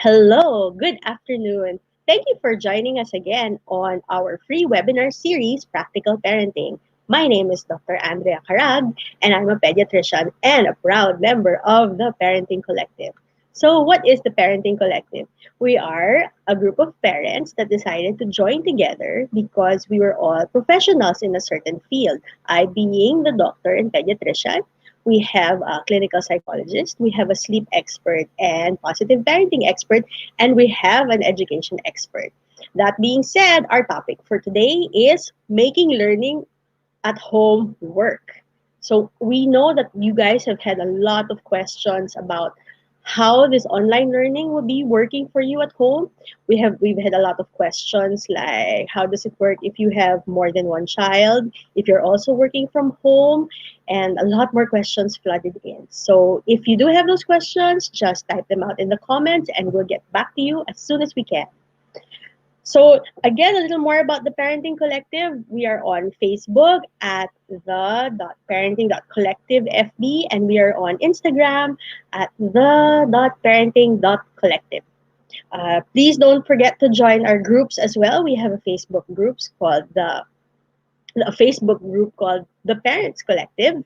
Hello, good afternoon. Thank you for joining us again on our free webinar series, Practical Parenting. My name is Dr. Andrea Carag, and I'm a pediatrician and a proud member of the Parenting Collective. So, what is the Parenting Collective? We are a group of parents that decided to join together because we were all professionals in a certain field. I being the doctor and pediatrician, we have a clinical psychologist, we have a sleep expert and positive parenting expert, and we have an education expert. That being said, our topic for today is making learning at home work. So we know that you guys have had a lot of questions about how this online learning will be working for you at home. We've had a lot of questions like how does it work if you have more than one child, if you're also working from home, and a lot more questions flooded in. So if you do have those questions, just type them out in the comments and we'll get back to you as soon as we can. So again, a little more about the Parenting Collective. We are on Facebook at the.parenting.collective FB, and we are on Instagram at the.parenting.collective. Please don't forget to join our groups as well. We have a Facebook group called the Parents Collective,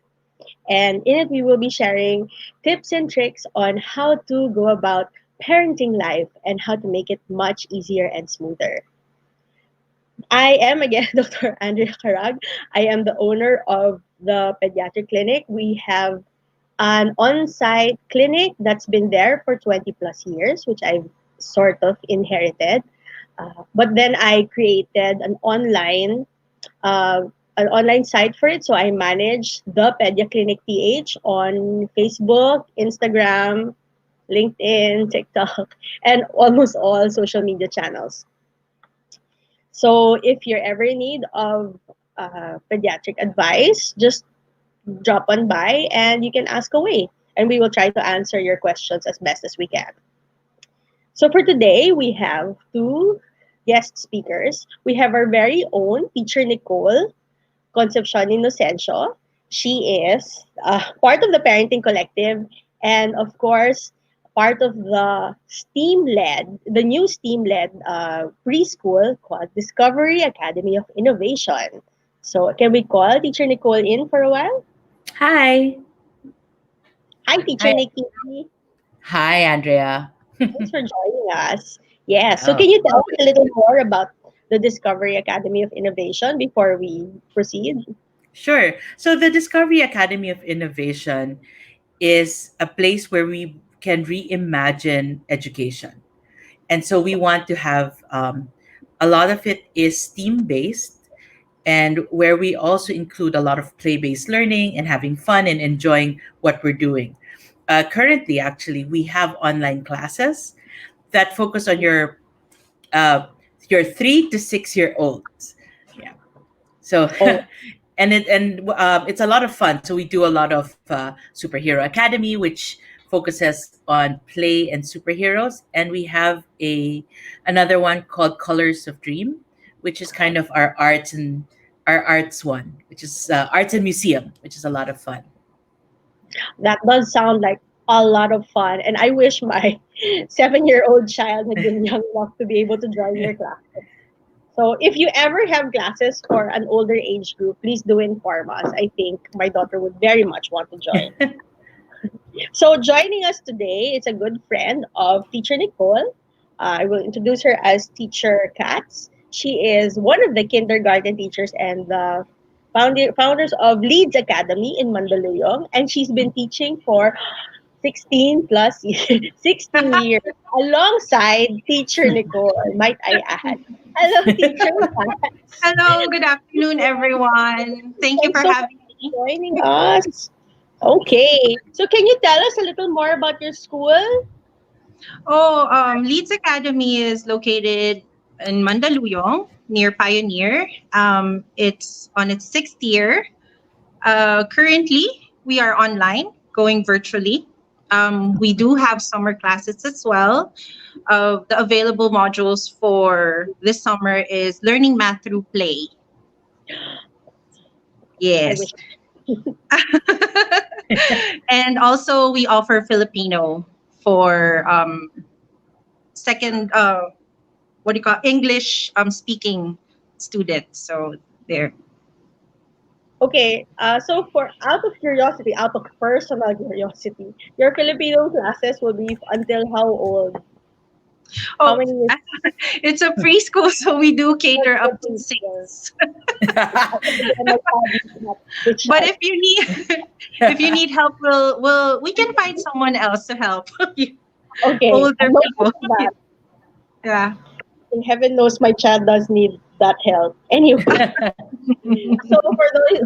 and in it we will be sharing tips and tricks on how to go about parenting life and how to make it much easier and smoother. I am again Dr. Andrea Carag. I am the owner of the pediatric clinic. We have an on site clinic that's been there for 20 plus years, which I've sort of inherited. But then I created uh, an online site for it. So I manage the Pedia Clinic PH on Facebook, Instagram, LinkedIn, TikTok, and almost all social media channels. So if you're ever in need of pediatric advice, just drop on by and you can ask away. And we will try to answer your questions as best as we can. So for today, we have two guest speakers. We have our very own teacher Nicole Concepcion Inocencio. She is part of the Parenting Collective and, of course, part of the new STEAM-led preschool called Discovery Academy of Innovation. So can we call Teacher Nicole in for a while? Hi. Hi, Teacher Hi. Nikki. Hi, Andrea. Thanks for joining us. Yeah, so Oh, can you tell us a little more about the Discovery Academy of Innovation before we proceed? sure. So, the Discovery Academy of Innovation is a place where we can reimagine education. And so, we want to have a lot of it is STEAM based, and where we also include a lot of play based learning and having fun and enjoying what we're doing. Currently, actually, we have online classes that focus on uh, your 3 to 6 year olds. Yeah. So, Oh, it's a lot of fun. So we do a lot of Superhero Academy, which focuses on play and superheroes, and we have a another one called Colors of Dream, which is kind of our arts one, which is arts and museum, which is a lot of fun. that does sound like a lot of fun. And I wish my 7-year-old child had been young enough to be able to join your class. So if you ever have classes for an older age group, please do inform us. I think my daughter would very much want to join. So joining us today is a good friend of Teacher Nicole. I will introduce her as Teacher Katz. She is one of the kindergarten teachers and the founders of Leeds Academy in Mandaluyong, and she's been teaching for 16 plus years, 16 years, alongside Teacher Nicole, might I add. Hello, Teacher Katz. Hello, good afternoon, everyone. Thank you Thanks for so much having me. for joining us. Okay. So can you tell us a little more about your school? Leeds Academy is located in Mandaluyong, near Pioneer. It's on its sixth year. Currently, we are online, going virtually. We do have summer classes as well. The available modules for this summer is learning math through play. I wish. Yes. And also, we offer Filipino for second what do you call English speaking students. So there. Okay, so for out of curiosity, out of personal curiosity, your Filipino classes will be until how old? How Oh, many years? it's a preschool, so we do cater up to Well, 6. my child is not which But child. if you need if you need help, we can find someone else to help you. Okay, Older no people. that. Yeah. And heaven knows my child does need that help. Anyway, so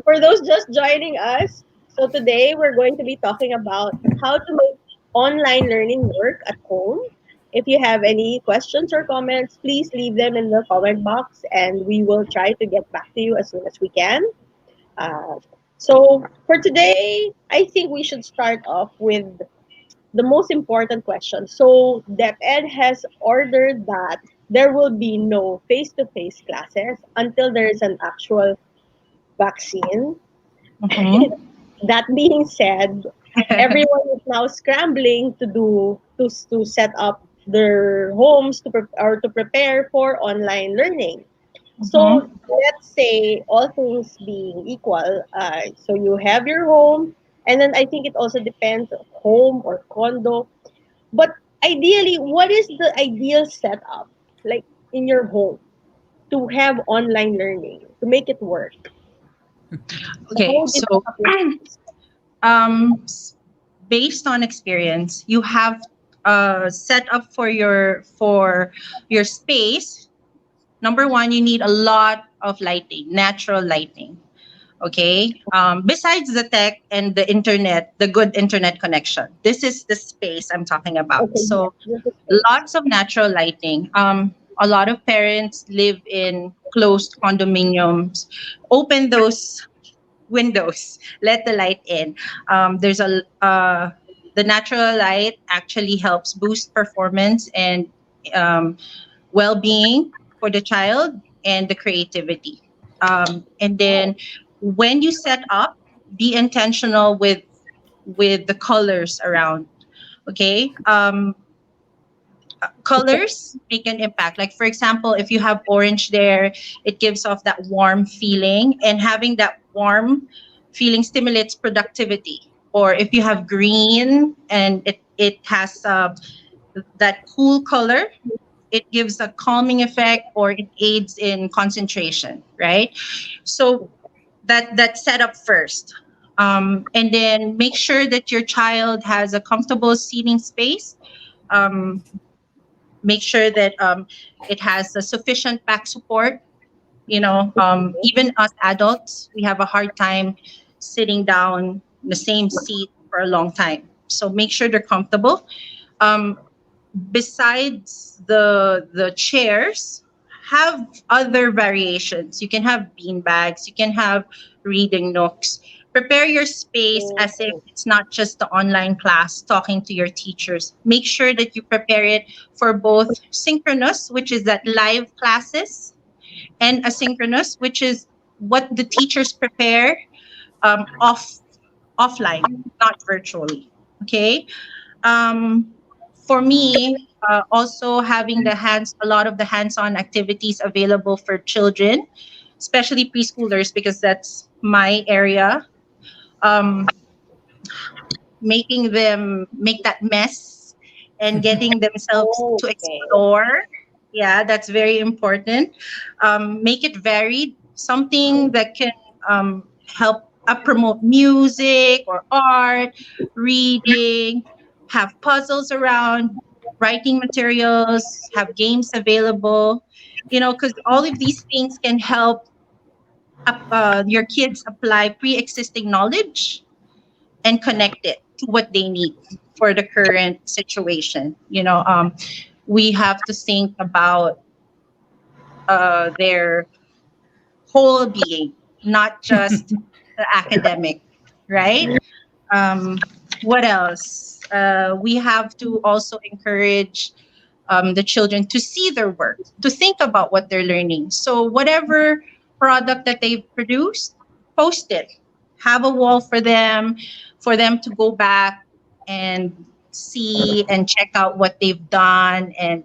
for those just joining us, so today we're going to be talking about how to make online learning work at home. If you have any questions or comments, please leave them in the comment box, and we will try to get back to you as soon as we can. Uh, so for today, I think we should start off with the most important question. So DepEd has ordered that there will be no face-to-face classes until there is an actual vaccine. Hmm. That being said, everyone is now scrambling to set up their homes or to prepare for online learning. So Hmm. let's say all things being equal, so you have your home, and then I think it also depends on home or condo. But ideally, what is the ideal setup like in your home to have online learning to make it work? How Okay, would you set so up your space? um, s- based on experience, you have set up for your space. Number one, you need a lot of lighting, natural lighting. Okay. Besides the tech and the internet, the good internet connection, this is the space I'm talking about. Okay, yes, So just a space. lots of natural lighting. A lot of parents live in closed condominiums. Open those windows, let the light in. There's a The natural light actually helps boost performance and um, well-being for the child and the creativity. And Wow. then when you set up, be intentional with the colors around. Okay. Colors make an impact. Like for example, if you have orange there, it gives off that warm feeling, and having that warm feeling stimulates productivity. Or if you have green and it has that cool color, it gives a calming effect or it aids in concentration, right? So that setup first. And then make sure that your child has a comfortable seating space. um, Make sure that it has a sufficient back support. Even us adults, we have a hard time sitting down in the same seat for a long time, so make sure they're comfortable. um, Besides the chairs, have other variations. You can have bean bags, you can have reading nooks. Prepare your space as if Oh, it's not just the online class talking to your teachers. Make sure that you prepare it for both synchronous, which is that live classes, and asynchronous, which is what the teachers prepare offline, not virtually. Okay. um, for me, also having a lot of the hands-on activities available for children, especially preschoolers, because that's my area. Um, Making them make that mess and getting themselves to okay. explore. Yeah, that's very important. Make it varied, something that can help promote music or art, reading, have puzzles around, writing materials, have games available, because all of these things can help your kids apply pre-existing knowledge and connect it to what they need for the current situation. We have to think about their whole being, not just the academic, right? um, what else? We have to also encourage the children to see their work, to think about what they're learning. So whatever product that they've produced, post it. Have a wall for them to go back and see and check out what they've done, and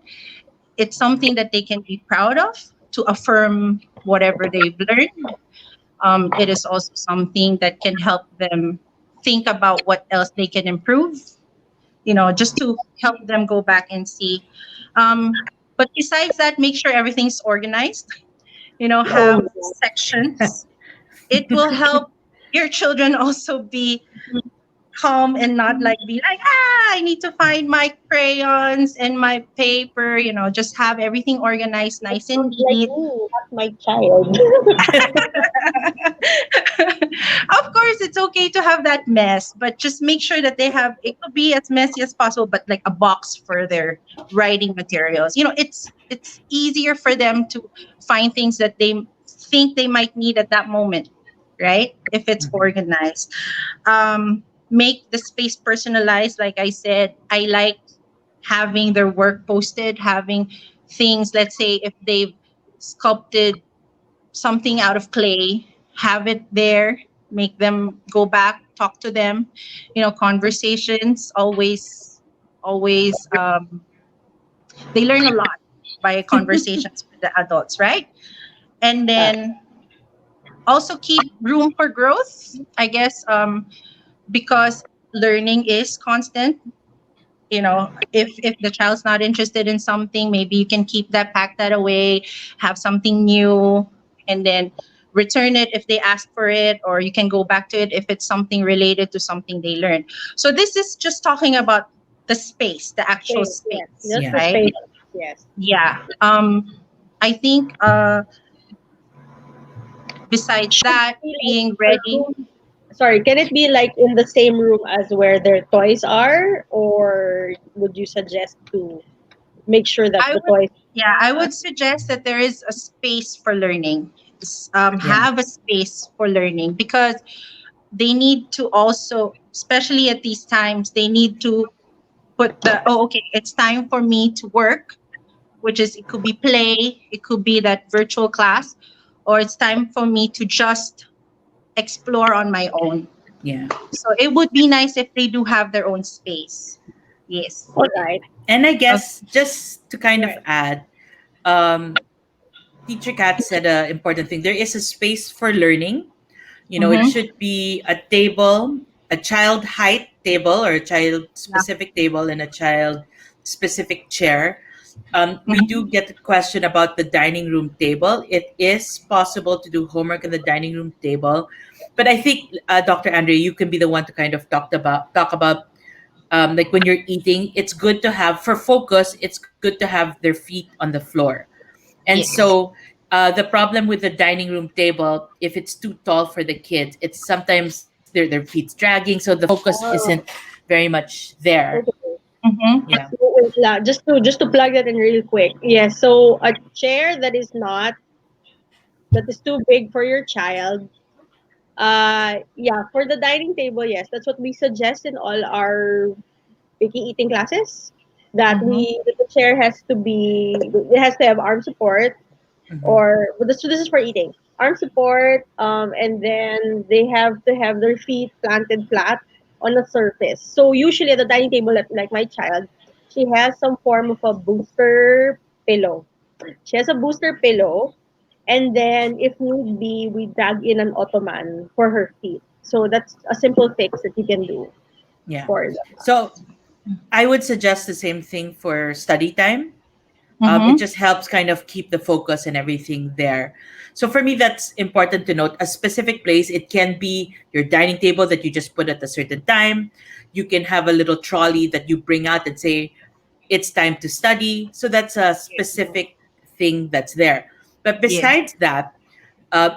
it's something that they can be proud of to affirm whatever they've learned. It is also something that can help them think about what else they can improve, just to help them go back and see. But besides that, make sure everything's organized, Oh have my sections. It will help your children also be calm and not like be like, I need to find my crayons and my paper, just have everything organized God, nice and sounds like neat. me, not my child. Of course, it's okay to have that mess, but just make sure that they have, it could be as messy as possible, but like a box for their writing materials. It's easier for them to find things that they think they might need at that moment, right? If it's Mhm. organized. Make the space personalized. Like I said, I like having their work posted, having things, let's say if they've sculpted something out of clay, have it there, make them go back, talk to them. Conversations always they learn a lot by conversations with the adults, right? And then also keep room for growth, I guess, because learning is constant. If the child's not interested in something, maybe you can keep that, pack that away, have something new, and then return it if they ask for it, or you can go back to it if it's something related to something they learned. So this is just talking about the space, the actual Space, yes. space, Just Yeah. the right? space. Yes. Yeah. I think besides Should it that, be like being a ready. room? Sorry, can it be like in the same room as where their toys are, or would you suggest to make sure that I the would, toys? yeah, I would suggest that there is a space for learning. Yeah. Have a space for learning, because they need to also, especially at these times, they need to put okay, it's time for me to work, which is, it could be play, it could be that virtual class, or it's time for me to just explore on my own. Yeah. So it would be nice if they do have their own space. Yes. All right. And I Okay. guess just to kind of Right. add, um, Teacher Kat said an important thing. There is a space for learning. It Mm-hmm. should be a table, a child height table or a child Yeah. specific table and a child specific chair. We do Mm-hmm. get a question about the dining room table. It is possible to do homework on the dining room table, but I think Dr. Andre, you can be the one to kind of talk about like when you're eating. It's good to have for focus. It's good to have their feet on the floor, and Yes. so the problem with the dining room table, if it's too tall for the kids, it's sometimes their feet's dragging, so the focus isn't Oh, very much there. okay. Mm-hmm. Yeah, So wait, just to plug that in really quick. Yes. So a chair that is too big for your child. Yeah, for the dining table, yes, that's what we suggest in all our picky eating classes. Mm-hmm. That the chair has to have arm support, hmm, or but this is for eating. Arm support, and then they have to have their feet planted flat on a surface. So usually at the dining table, like my child, she has some form of a booster pillow. She has a booster pillow, and then if need be, we drag in an ottoman for her feet. So that's a simple fix that you can do yeah. for them. So I would suggest the same thing for study time. It Mm-hmm. just helps kind of keep the focus and everything there. So for me, that's important to note. A specific place, it can be your dining table that you just put at a certain time. You can have a little trolley that you bring out and say, it's time to study. So that's a specific thing that's there. But Yes. besides that,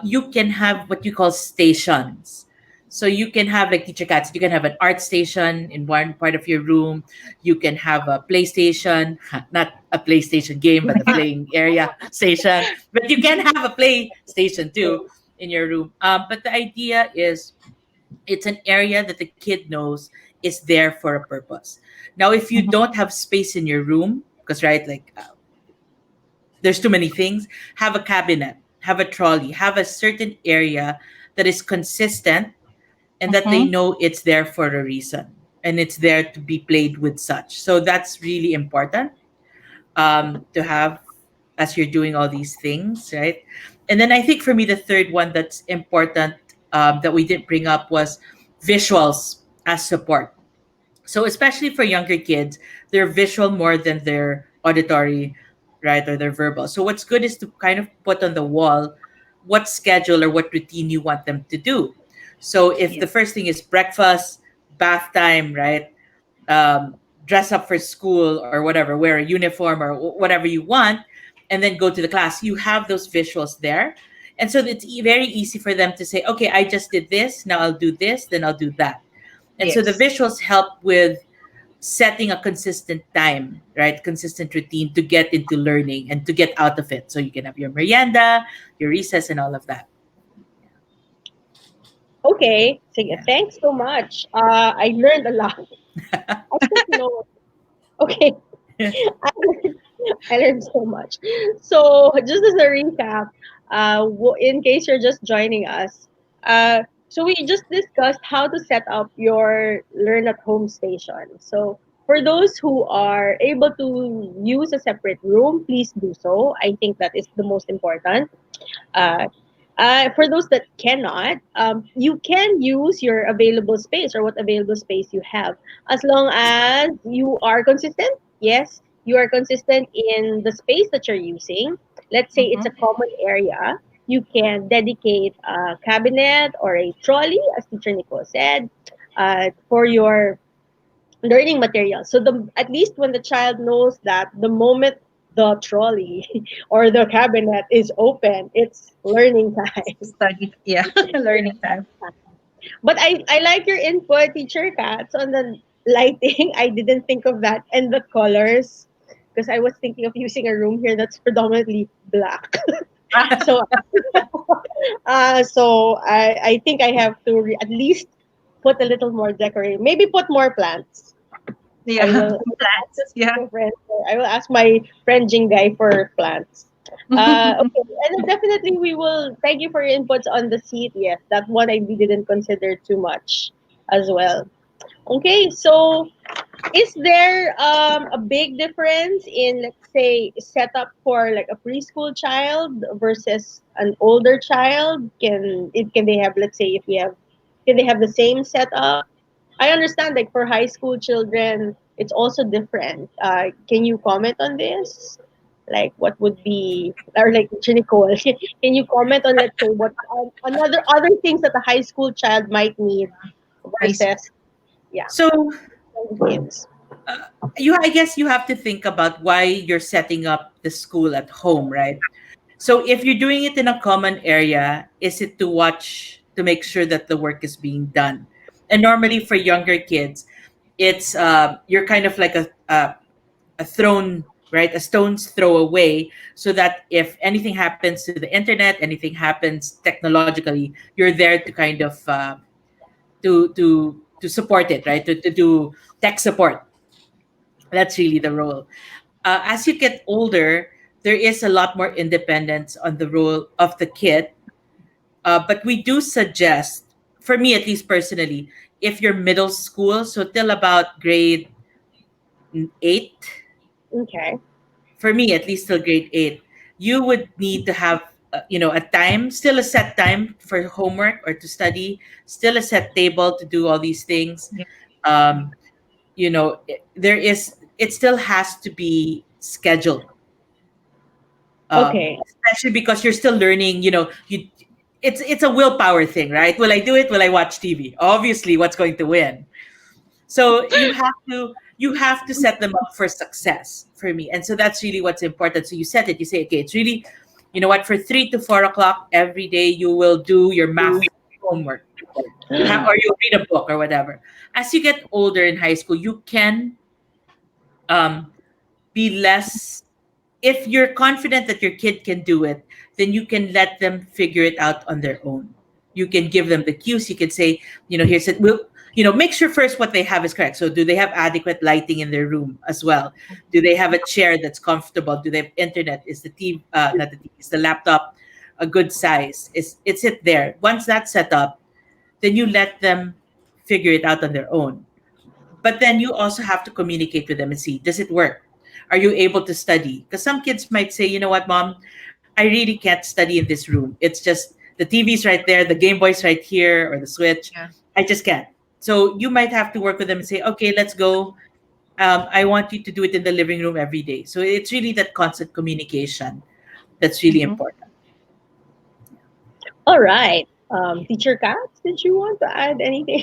you can have what you call stations. So you can have like teacher cats, you can have an art station in one part of your room. You can have a PlayStation, not a PlayStation game, but a playing area station. But you can have a PlayStation too in your room. But the idea is it's an area that the kid knows is there for a purpose. Now, if you Mm-hmm. don't have space in your room, because right, like there's too many things, have a cabinet, have a trolley, have a certain area that is consistent and that they Mm-hmm. know it's there for a reason. and it's there to be played with such. So that's really important to have as you're doing all these things, right? And then I think for me, the third one that's important that we didn't bring up was visuals as support. So especially for younger kids, they're visual more than their auditory, right, or their verbal. So what's good is to kind of put on the wall what schedule or what routine you want them to do. So if Yeah. the first thing is breakfast, bath time, right, dress up for school or whatever, wear a uniform or whatever you want, and then go to the class, you have those visuals there. And so it's very easy for them to say, okay, I just did this, now I'll do this, then I'll do that. And so the Yes. visuals help with setting a consistent time, right? Consistent routine to get into learning and to get out of it. So you can have your merienda, your recess, and all of that. Okay, sige, Yeah. thanks so much. I learned a lot. I took notes. Okay, I learned, I learned so much. So, just as a recap, in case you're just joining us, so we just discussed how to set up your learn at home station. So, for those who are able to use a separate room, please do so. I think that is the most important. Uh, for those that cannot, you can use your available space or what available space you have, as long as you are consistent. Yes, you are consistent in the space that you're using. Let's say it's a Mm-hmm. common area. You can dedicate a cabinet or a trolley, as Teacher Nicole said, for your learning material. So the at least when the child knows that the moment the trolley or the cabinet is open, it's learning time. Study. Yeah. Learning time. But I like your input, teacher Cats, on the lighting. I didn't think of that and the colors because I was thinking of using a room here that's predominantly black. So I think I have to at least put a little more decorating. Maybe put more plants. I Yeah. will Plants. Yeah. I will ask my friend Jingay for plants. Okay, and then definitely we will thank you for your inputs on the seat. Yes, that one I didn't consider too much as well. Okay, so is there a big difference in, let's say, setup for like a preschool child versus an older child? Can they have, let's say, if we have, can they have the same setup? I understand, like for high school children, it's also different. Can you comment on this? Like, what would be, or like Nicole, can you comment on, let's say, what another other things that a high school child might need I see. versus, yeah, So kids. I guess you have to think about why you're setting up the school at home, right? So if you're doing it in a common area, is it to watch to make sure that the work is being done? And normally for younger kids, it's you're kind of like a thrown, right, a stone's throw away, so that if anything happens to the internet, anything happens technologically, you're there to kind of to support it, right, to do tech support. That's really the role. As you get older, there is a lot more independence on the role of the kid. But we do suggest, for me at least personally, if you're middle school, so till about grade 8, Okay. for me at least till grade 8, you would need to have a time, still a set time for homework or to study, still a set table to do all these things. Yeah. Um, there is, it still has to be scheduled, Okay. especially because you're still learning. It's a willpower thing, right? Will I do it? Will I watch TV? Obviously, what's going to win? So you have to set them up for success, for me. And so that's really what's important. So you set it, you say, okay, it's really, you know what, for 3 to 4 o'clock every day you will do your math homework, or you'll read a book or whatever. As you get older in high school, you can um, be less, if you're confident that your kid can do it, then you can let them figure it out on their own. You can give them the cues. You can say, here's it. Make sure first what they have is correct. So, do they have adequate lighting in their room as well? Do they have a chair that's comfortable? Do they have internet? Is the TV, not the TV, is the laptop a good size? It's it there? Once that's set up, then you let them figure it out on their own. but then you also have to communicate with them and see, does it work? Are you able to study? Because some kids might say, you know what, mom, I really can't study in this room. It's just the TV's right there, the Game Boy's right here, or the Switch. Yeah. I just can't. So you might have to work with them and say, okay, let's go. I want you to do it in the living room every day. So it's really that constant communication that's really Mhm. important. All right. Teacher Katz, did you want to add anything?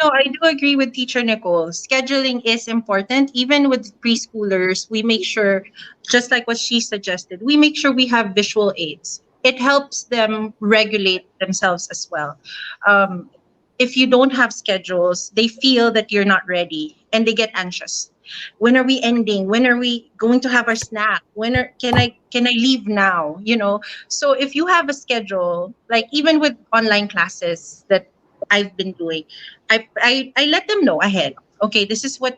No, I do agree with Teacher Nicole. Scheduling is important. Even with preschoolers, we make sure, just like what she suggested, we make sure we have visual aids. It helps them regulate themselves as well. Um, if you don't have schedules, they feel that you're not ready and they get anxious. When are we ending? When are we going to have our snack? Can I leave now? So if you have a schedule, like even with online classes that I've been doing, I let them know ahead. Okay, this is what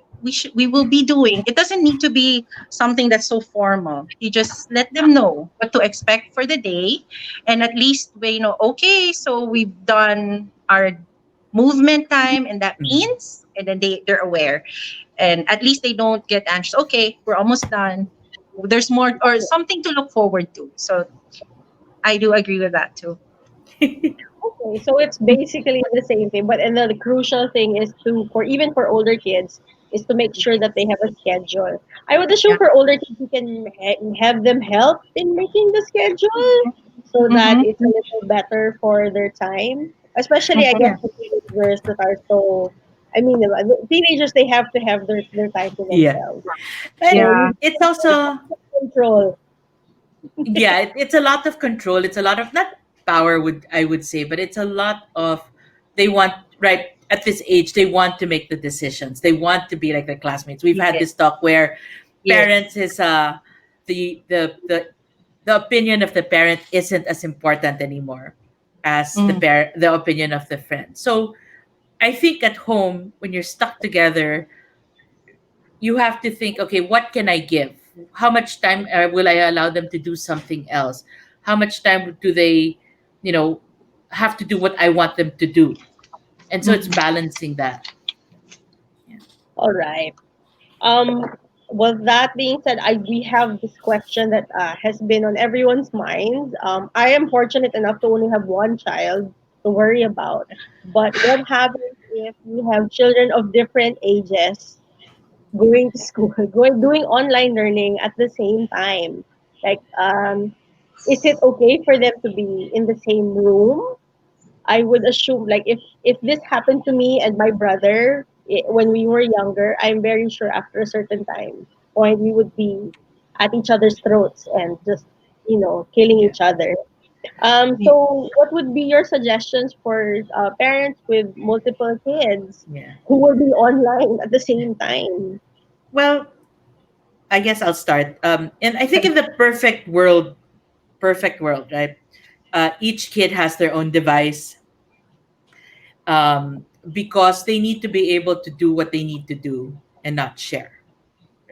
we will be doing. It doesn't need to be something that's so formal. You just let them know what to expect for the day, and at least we know. Okay, so we've done our movement time, and that Mhm. means, and then they're aware, and at least they don't get anxious. Okay, we're almost done. There's more or something to look forward to. So I do agree with that too. Okay, so it's basically the same thing, but and the crucial thing is to for even for older kids is to make sure that they have a schedule. I would assume Yeah. for older kids you can have them help in making the schedule so that Mm-hmm. it's a little better for their time. Especially, I guess Mm-hmm. for teenagers that are so, I mean, the teenagers they have to have their time to Yeah. themselves. And So Yeah. you it's also, control. yeah, it's a lot of control. It's a lot of, not power, would I would say, but it's a lot of, they want, right at this age, they want to make the decisions. They want to be like their classmates. We've had Yes. this talk where Yes. parents is the the the the opinion of the parent isn't as important anymore as Mm. the opinion of the friend. So I think at home, when you're stuck together, you have to think, okay, what can I give? How much time will I allow them to do something else? How much time do they, you know, have to do what I want them to do? And so it's Mm. balancing that. Yeah. All right. Um, with that being said, we have this question that has been on everyone's minds. I am fortunate enough to only have one child to worry about. But what happens if you have children of different ages going to school, doing online learning at the same time? Like, is it okay for them to be in the same room? I would assume like if this happened to me and my brother when we were younger, I'm very sure after a certain time point we would be at each other's throats and just killing Yeah. each other. Yeah. So what would be your suggestions for parents with multiple kids Yeah. who will be online at the same time? Well, I guess I'll start. And I think in the perfect world, right? Each kid has their own device, because they need to be able to do what they need to do and not share.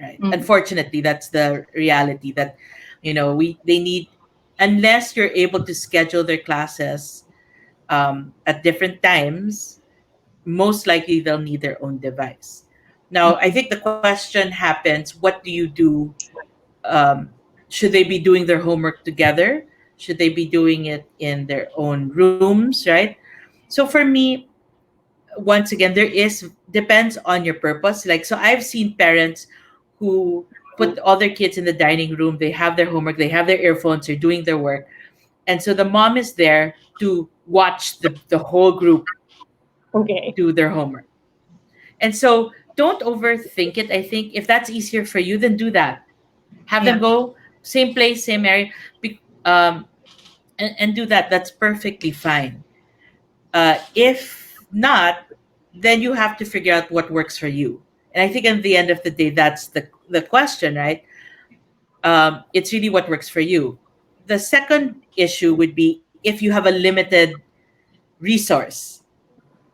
Right. Mm. Unfortunately, that's the reality that, we they need, unless you're able to schedule their classes at different times, most likely they'll need their own device. Now, I Mm. think the question happens: what do you do? Um, should they be doing their homework together? Should they be doing it in their own rooms? Right. So for me, once again, there is, depends on your purpose. Like, so I've seen parents who put all their kids in the dining room, they have their homework, they have their earphones, they're doing their work, and so the mom is there to watch the whole group Okay. do their homework. And so don't overthink it. I think if that's easier for you, then do that. Have them Yeah. go same place, same area, and do that. That's perfectly fine. If not, then you have to figure out what works for you. And I think at the end of the day, that's the question, right? It's really what works for you. The second issue would be if you have a limited resource.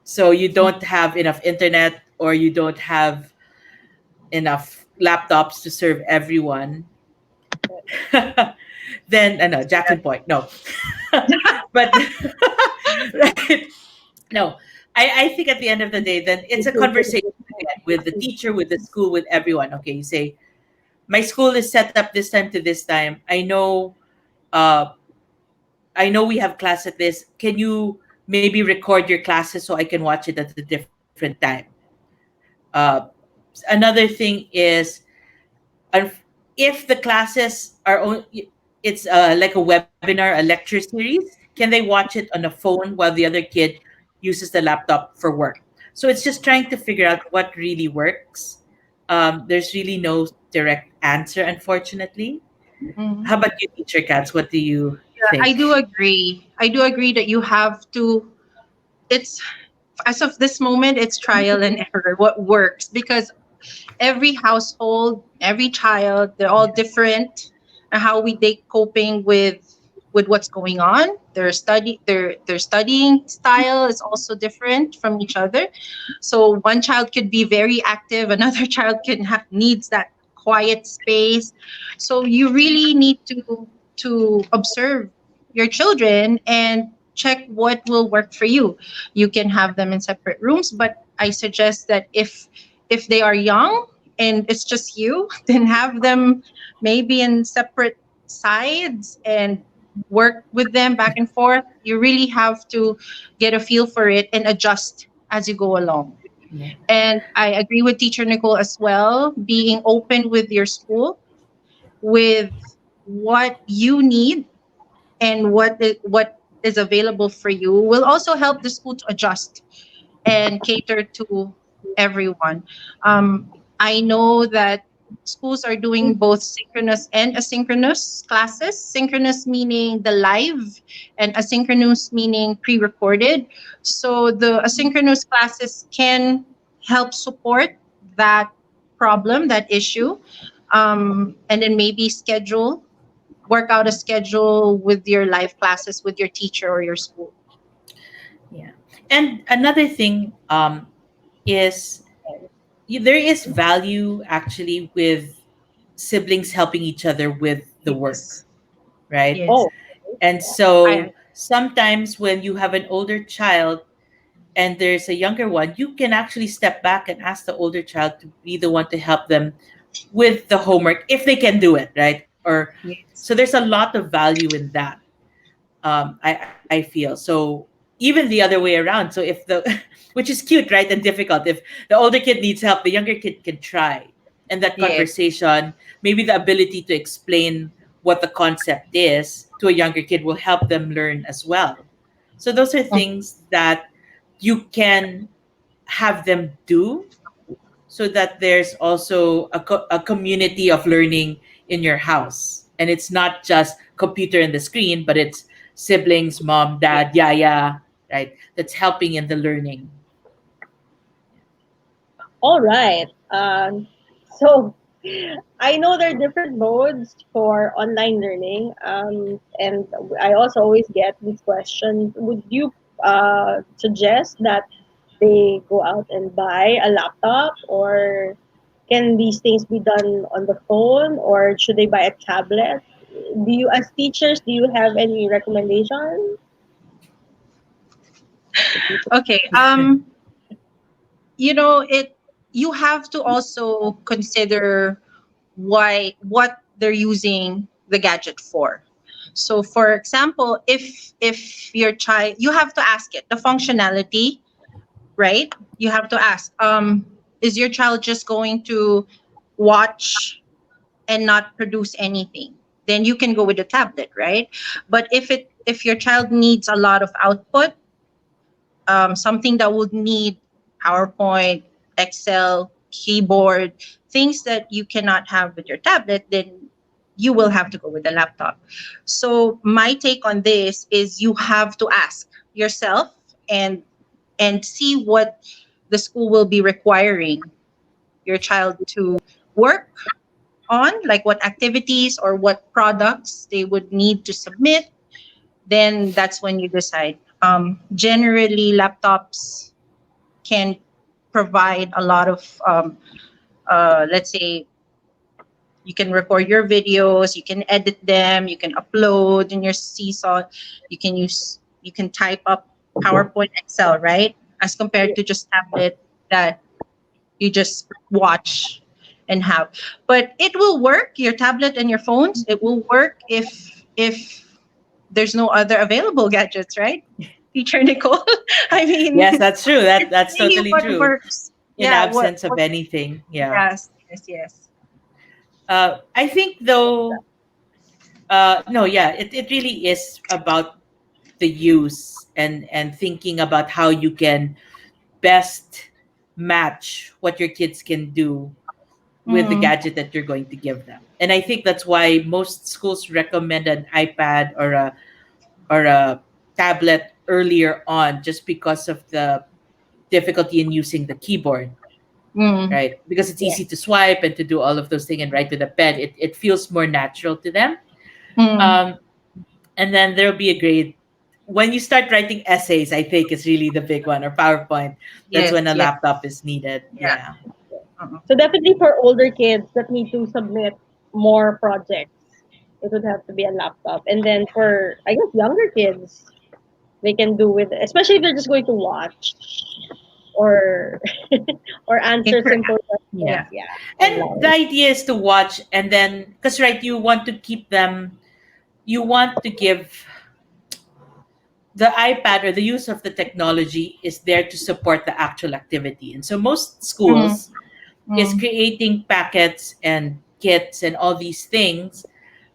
So you don't have enough internet, or you don't have enough laptops to serve everyone, then I know, Jackson Point. No. But right. No. I think at the end of the day, then it's a conversation again. with the teacher, with the school, with everyone. Okay, you say, my school is set up this time to this time. Uh, I know we have class at this. Can you maybe record your classes so I can watch it at a different time? Uh, Another thing is, unf- if the classes are it's like a webinar, a lecture series, can they watch it on a phone while the other kid uses the laptop for work? So it's just trying to figure out what really works. There's really no direct answer, unfortunately. Mhm. How about you, teacher Cats? What do you I think? do agree. I do agree that you have to. It's as of this moment, it's trial and error. What works, because every household, every child, they're all different, and how they coping with what's going on. Their studying style is also different from each other. So one child could be very active, another child needs that quiet space. So you really need to observe your children and check what will work for you. You can have them in separate rooms, but I suggest that if they are young and it's just you, then have them maybe in separate sides and work with them back and forth. You really have to get a feel for it and adjust as you go along. Yeah. And I agree with Teacher Nicole as well, being open with your school, with what you need and what is available for you will also help the school to adjust and cater to everyone. I know that schools are doing both synchronous and asynchronous classes. Synchronous meaning the live, and asynchronous meaning pre recorded. So the asynchronous classes can help support that problem, that issue. And then maybe work out a schedule with your live classes with your teacher or your school. Yeah. And another thing is, there is value actually with siblings helping each other with the work, Yes. right? Yes. Oh, And I so sometimes when you have an older child and there's a younger one, you can actually step back and ask the older child to be the one to help them with the homework if they can do it, right? Or so yes. there's a lot of value in that. I feel so. Even the other way around. So if the which is cute, right, and difficult. If the older kid needs help, the younger kid can try, and that Yes. conversation, maybe the ability to explain what the concept is to a younger kid will help them learn as well. So those are things that you can have them do, so that there's also a community of learning in your house, and it's not just computer and the screen, but it's siblings, mom, dad, yaya, right, that's helping in the learning. all right. So I know there are different modes for online learning, and I also always get this question: would you suggest that they go out and buy a laptop, or can these things be done on the phone, or should they buy a tablet? Do you, as teachers, do you have any recommendations? Okay. It you have to also consider what they're using the gadget for. So for example, if your child, you have to ask it the functionality, right? You have to ask, is your child just going to watch and not produce anything? Then you can go with the tablet, right? But if your child needs a lot of output, something that would need PowerPoint, Excel, keyboard, things that you cannot have with your tablet, then you will have to go with a laptop. So my take on this is you have to ask yourself and see what the school will be requiring your child to work on, like what activities or what products they would need to submit. Then that's when you decide. Generally, laptops can provide a lot of, let's say, you can record your videos, you can edit them, you can upload in your Seesaw, you can type up PowerPoint, Excel, right? As compared to just tablet that You just watch and have. But it will work, your tablet and your phones, it will work if there's no other available gadgets, right? Teacher Nicole. I mean, Yes, that's true. it's That's really totally what true. works. In Yeah, absence of what anything, yeah. yes, yes, yes. I think though, no, yeah, it really is about the use and thinking about how you can best match what your kids can do with the Mm, gadget that you're going to give them. And I think that's why most schools recommend an iPad or a tablet earlier on, just because of the difficulty in using the keyboard, mm, right? Because it's Yeah. easy to swipe and to do all of those things and write with a pen. It feels more natural to them. mm. Um, and then there'll be a grade when you start writing essays. I think is really the big one, or PowerPoint. That's Yes, when a yes, laptop is needed. yeah. Yeah. Uh-uh. So definitely for older kids that need to submit more projects, it would have to be a laptop. And then for I guess younger kids, they can do with especially if they're just going to watch or or answer simple Interact. questions. Yeah. Yeah. Yeah, And the online. idea is to watch, and then because right, you want to keep them, you want to give the iPad, or the use of the technology is there to support the actual activity. And so most Mm, schools is mm, creating packets and kits and all these things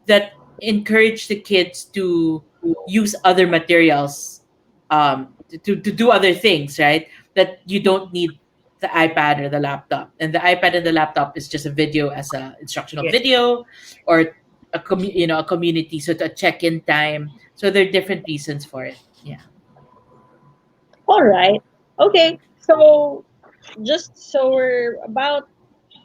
that encourage the kids to use other materials, to do other things, right? That you don't need the iPad or the laptop. And the iPad and the laptop is just a video, as a instructional yes. video, or a community, so to a check-in time. So there are different reasons for it. Yeah. All right. Okay. So just so we're about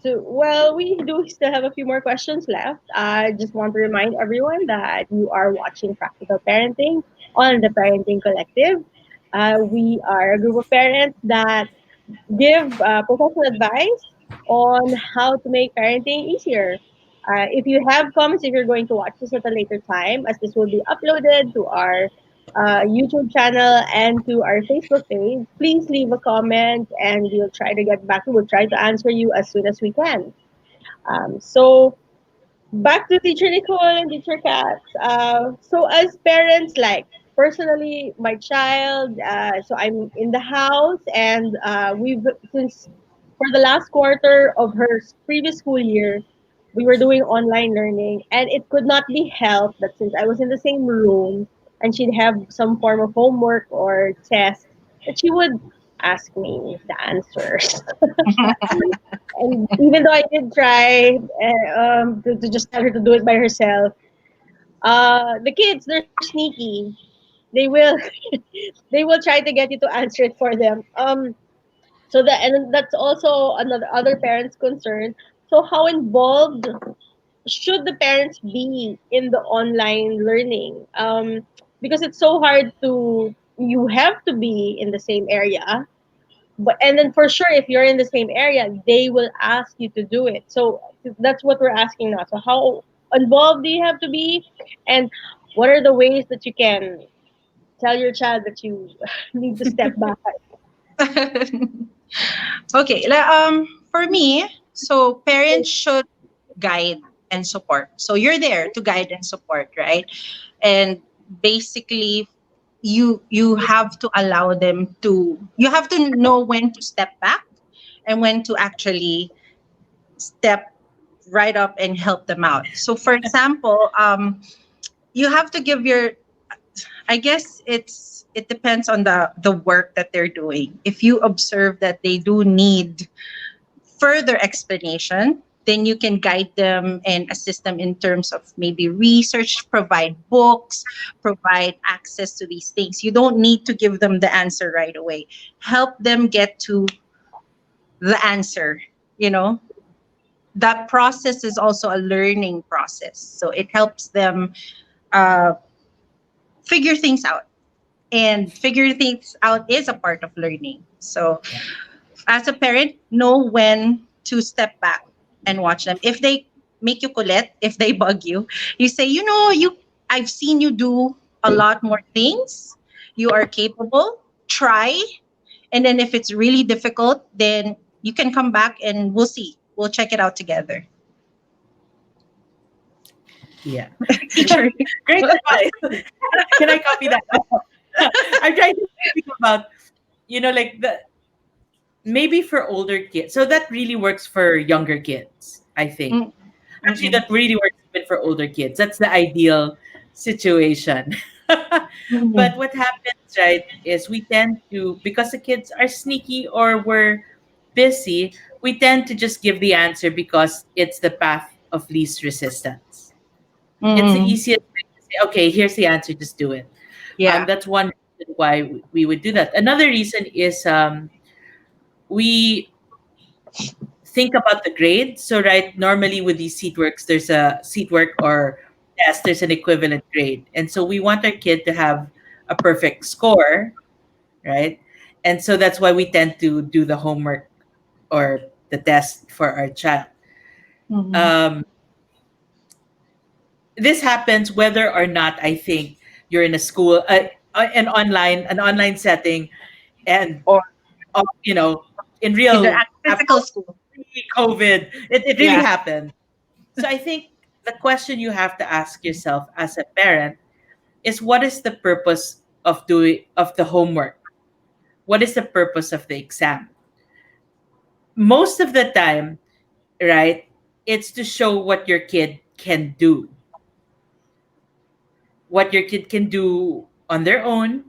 to, well, we do still have a few more questions left. I just want to remind everyone that you are watching Practical Parenting on the Parenting Collective. We are a group of parents that give professional advice on how to make parenting easier. If you have comments, if you're going to watch this at a later time, as this will be uploaded to our YouTube channel and to our Facebook page, please leave a comment and we'll try to get back. We'll try to answer you as soon as we can. So back to teacher Nicole and teacher Katz. So as parents, like personally, my child, so I'm in the house and we've since for the last quarter of her previous school year, we were doing online learning and it could not be helped that since I was in the same room and she'd have some form of homework or test that she would ask me the answers. And even though I did try to just tell her to do it by herself, the kids they're sneaky. They will they will try to get you to answer it for them. So that and that's also another other parents' concern. So how involved should the parents be in the online learning? Because it's so hard to you have to be in the same area, but and then for sure if you're in the same area they will ask you to do it, so that's what we're asking now. So how involved do you have to be, and what are the ways that you can tell your child that you need to step back? Okay. For me, so parents should guide and support. So you're there to guide and support, right? And basically, you have to allow them to. You have to know when to step back and when to actually step right up and help them out. So, for example, you have to give your. I guess it depends on the work that they're doing. If you observe that they do need further explanation, then you can guide them and assist them in terms of maybe research, provide books, provide access to these things. You don't need to give them the answer right away. Help them get to the answer, you know. That process is also a learning process. So it helps them uh, figure things out. And figure things out is a part of learning. So Yeah. as a parent, know when to step back and watch them. If they make you kulit, if they bug you, you say, I've seen you do a lot more things. You are capable. Try. And then if it's really difficult, then you can come back and we'll see. We'll check it out together. Yeah. Teacher. Great advice. Can I copy that? I'm trying to think about, like maybe for older kids. So that really works for younger kids, I think. Mm, Actually, mm-mm, that really works even for older kids. That's the ideal situation. But mm-mm, what happens, right, is we tend to, because the kids are sneaky or we're busy, we tend to just give the answer because it's the path of least resistance. It's the mm-mm. easiest way to say, okay, here's the answer, just do it. Yeah. That's one reason why we would do that. Another reason is we think about the grade. So, right, normally with these seat works, there's a seat work or test, there's an equivalent grade. And so we want our kid to have a perfect score, right? And so that's why we tend to do the homework or the test for our child. Mm-hmm. Um, this happens whether or not I think you're in a school, an online setting, and Or you know, in in the real physical school. COVID, it really Yeah. happened. So I think the question you have to ask yourself as a parent is, what is the purpose of the homework? What is the purpose of the exam? Most of the time, right, it's to show what your kid can do, what your kid can do on their own,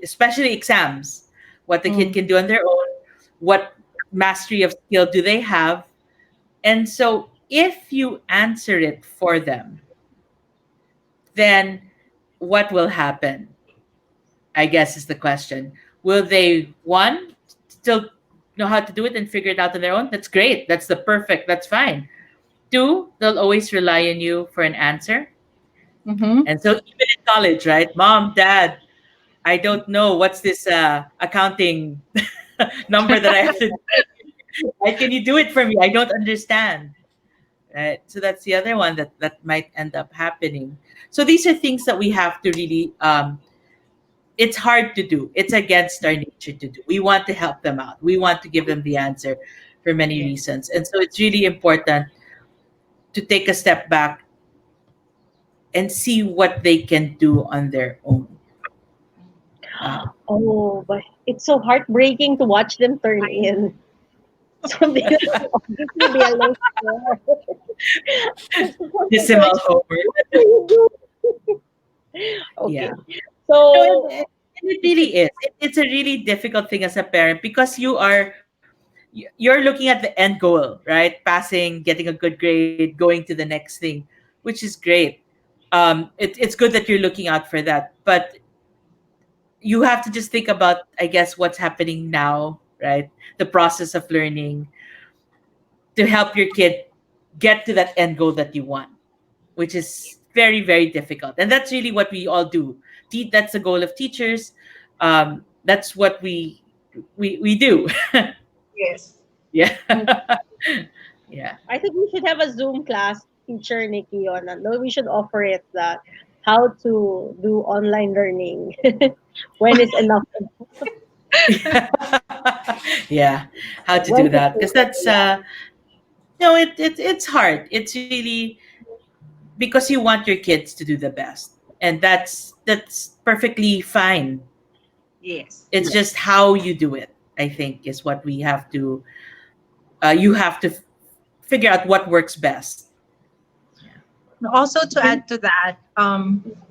especially exams, what the kid Mm, can do on their own, what mastery of skill do they have. And so if you answer it for them, then what will happen? I guess is the question. Will they, one, still know how to do it and figure it out on their own? That's great. That's fine. Two, they'll always rely on you for an answer. mm-hmm. And so even in college, right? Mom, dad, I don't know what's this accounting number that I have to do. Right? Can you do it for me? I don't understand. Right? So that's the other one that might end up happening. So these are things that we have to really it's hard to do. It's against our nature to do. We want to help them out. We want to give them the answer for many Yes. reasons. And so it's really important to take a step back and see what they can do on their own. Uh, Oh, but it's so heartbreaking to watch them turn in. So they will obviously be a low score. I'm supposed to decimal search, homework. what do you do? Yeah. Okay. No, and, So, and it really is. It's a really difficult thing as a parent because you're looking at the end goal, right? Passing, getting a good grade, going to the next thing, which is great. It's good that you're looking out for that, but you have to just think about, I guess, what's happening now, right? The process of learning to help your kid get to that end goal that you want, which is very, very difficult. And that's really what we all do. That's the goal of teachers. That's what we do. Yes. Yeah. mm, Yeah. I think we should have a Zoom class, teacher Nikki, on that. No, we should offer it that how to do online learning. When is enough? Yeah, how to When do to that, say because it? that's Yeah. no, it's hard. It's really because you want your kids to do the best, and that's perfectly fine. Yes. It's just how you do it, I think, is what we have to you have to figure out what works best. Yeah. Also, to add to that,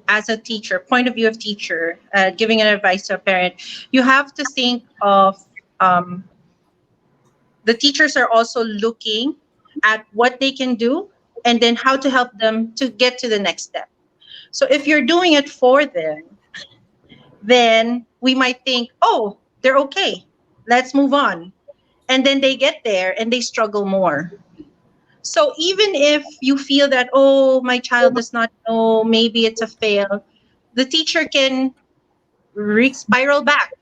as a teacher, point of view of teacher, giving an advice to a parent, you have to think of um, the teachers are also looking at what they can do and then how to help them to get to the next step. So if you're doing it for them, then we might think, oh, they're okay. Let's move on. And then they get there and they struggle more. So even if you feel that, oh, my child does not know, maybe it's a fail, the teacher can spiral back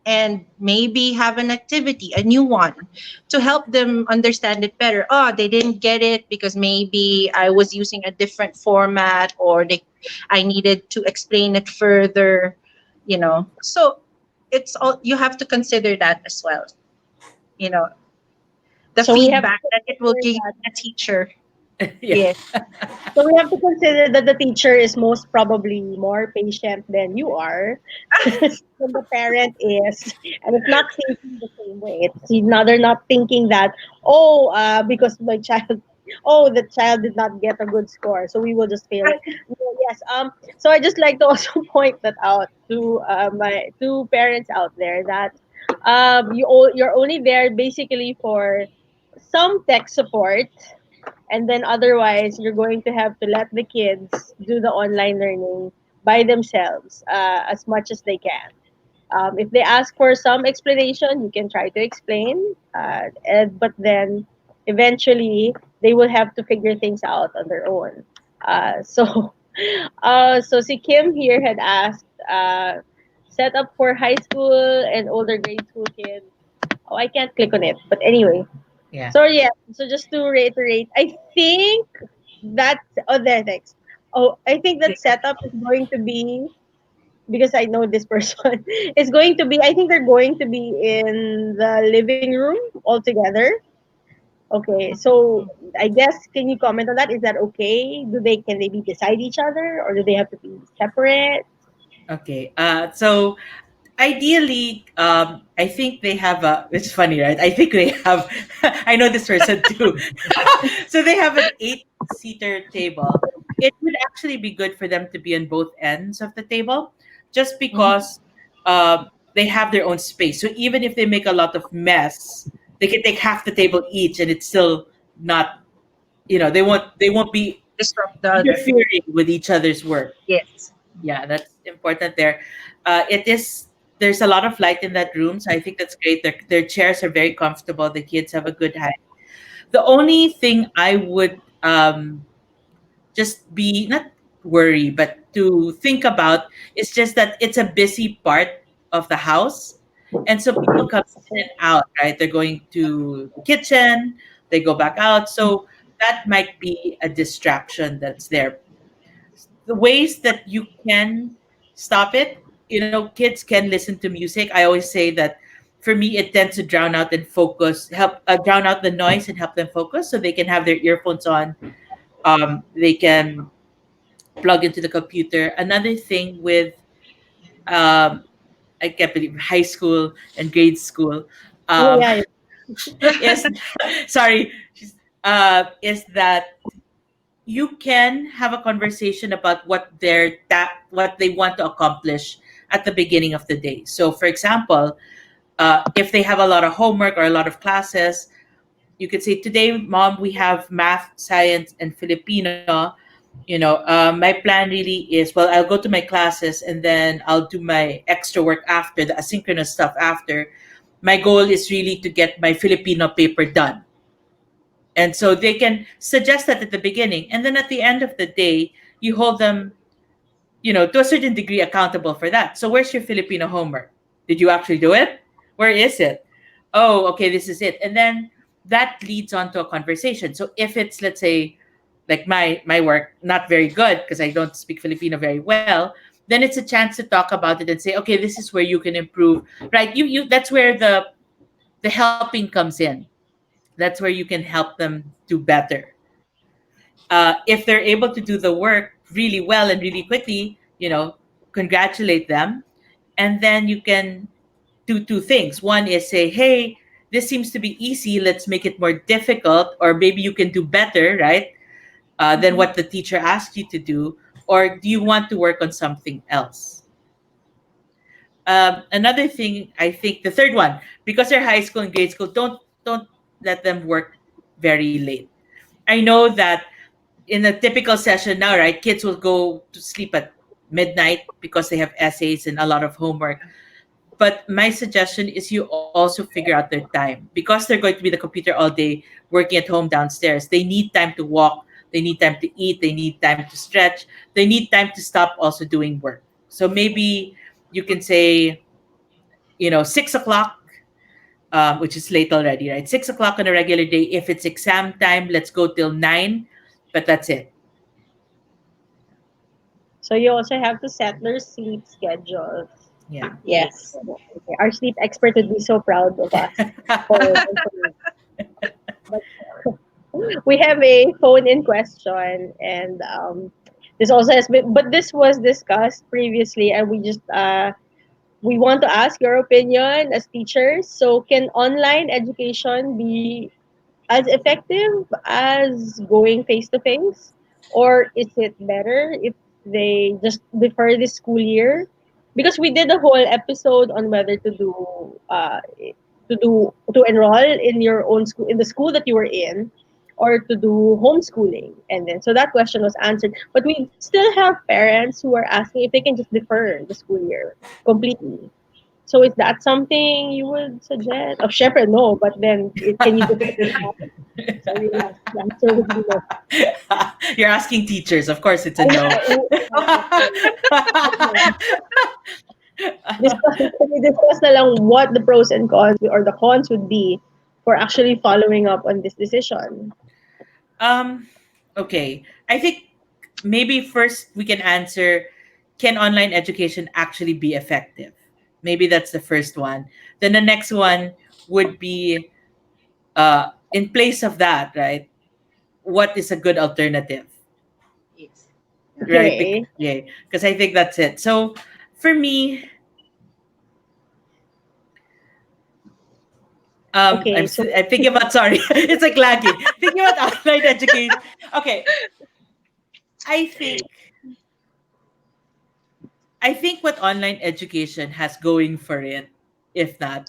and maybe have an activity, a new one, to help them understand it better. Oh, they didn't get it because maybe I was using a different format, or I needed to explain it further, So it's all, you have to consider that as well, you know. The So we have to feedback that it will consider give that. the teacher. Yeah. Yes. So we have to consider that the teacher is most probably more patient than you are, than the parent is, and it's not thinking the same way. They're not thinking that, oh, because my child, oh, the child did not get a good score, so we will just fail it. No, yes. So I just like to also point that out to my two parents out there that you're only there basically for some tech support, and then otherwise you're going to have to let the kids do the online learning by themselves as much as they can. If they ask for some explanation, you can try to explain, but then eventually they will have to figure things out on their own. So so si Kim here had asked, set up for high school and older grade school kids. Oh, I can't click on it, but anyway, Yeah. so yeah, so just to reiterate, I think that there thanks. Oh, I think that setup is going to be, because I know this person, is going to be, I think they're going to be in the living room all together. Okay, so I guess, can you comment on that? Is that okay? Can they be beside each other, or do they have to be separate? Okay. So ideally, I think they have a. It's funny, right? I think they have. I know this person too. So they have an eight-seater table. It would actually be good for them to be on both ends of the table, just Mhm. because they have their own space. So even if they make a lot of mess, they can take half the table each, and it's still not. They won't be Disrupt the other. interfering with each other's work. Yes. Yeah, that's important there. It is There's a lot of light in that room, so I think that's great. Their chairs are very comfortable. The kids have a good height. The only thing I would just be not worry, but to think about is just that it's a busy part of the house, and so people come in and out. Right, they're going to the kitchen, they go back out, so that might be a distraction that's there. The ways that you can stop it, kids can listen to music. I always say that for me it tends to drown out and focus help drown out the noise and help them focus, so they can have their earphones on. They can plug into the computer. Another thing with um, I can't believe high school and grade school Oh um, yeah, yeah. is sorry is that you can have a conversation about what they want to accomplish at the beginning of the day. So, for example, if they have a lot of homework or a lot of classes, you could say, "Today, mom, we have math, science, and Filipino. My plan really is, well, I'll go to my classes and then I'll do my extra work after, the asynchronous stuff after. My goal is really to get my Filipino paper done." And so they can suggest that at the beginning. And then at the end of the day, you hold them, to a certain degree accountable for that. So where's your Filipino homework? Did you actually do it? Where is it? Oh, okay, this is it. And then that leads on to a conversation. So if it's, let's say, like my work, not very good because I don't speak Filipino very well, then it's a chance to talk about it and say, okay, this is where you can improve. Right? You That's where the helping comes in. That's where you can help them do better. If they're able to do the work really well and really quickly, congratulate them. And then you can do two things. One is say, hey, this seems to be easy. Let's make it more difficult. Or maybe you can do better, right? Than what the teacher asked you to do. Or do you want to work on something else? Another thing, I think, the third one, because they're high school and grade school, don't let them work very late. I know that in a typical session now, right, kids will go to sleep at midnight because they have essays and a lot of homework. But my suggestion is you also figure out their time, because they're going to be the computer all day working at home downstairs. They need time to walk, they need time to eat, they need time to stretch, they need time to stop also doing work. So maybe you can say, 6 o'clock, which is late already, right? 6 o'clock on a regular day. If it's exam time, let's go till 9, but that's it. So you also have to set their sleep schedules. Yeah. Yes. Okay. Our sleep expert would be so proud of us for mentioning. we have a phone-in question, and this also has been, but this was discussed previously, and we want to ask your opinion as teachers. So, can online education be as effective as going face to face, or is it better if they just defer this school year? Because we did a whole episode on whether to enroll in your own school, in the school that you were in, or to do homeschooling. And then so that question was answered, but we still have parents who are asking if they can just defer the school year completely. So is that something you would suggest? Oh, syempre no, but then can you defer it now? Sorry, the answer would be no. You're asking teachers. Of course, it's a I no. know. Discuss, can we discuss na lang what the pros and cons or the cons would be for actually following up on this decision? um, okay. I think maybe first we can answer, can online education actually be effective? Maybe that's the first one. Then the next one would be, in place of that, right? What is a good alternative? Yes. Right? Okay. Yeah, because I think that's it. So for me, Okay. So I'm thinking about, sorry, it's like lagging. Thinking about online education. Okay, I think I think what online education has going for it, if that,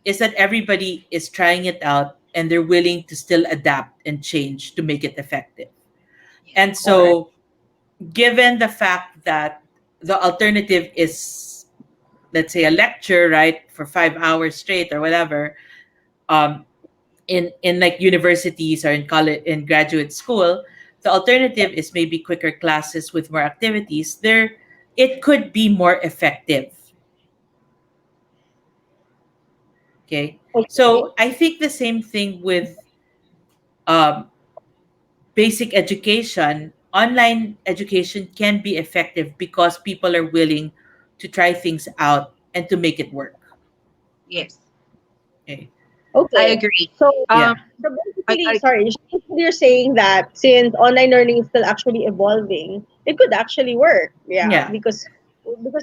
is that everybody is trying it out and they're willing to still adapt and change to make it effective. And correct. so, given the fact that the alternative is, let's say, a lecture, right, for 5 hours straight or whatever, um, in like universities or in college, in graduate school, the alternative is maybe quicker classes with more activities. There, it could be more effective. Okay, Okay. so I think the same thing with um, basic education. Online education can be effective because people are willing to try things out and to make it work. Yes. Okay. I Okay. agree. So, Yeah. so basically, I sorry, you're saying that since online learning is still actually evolving, it could actually work. Yeah, Yeah. because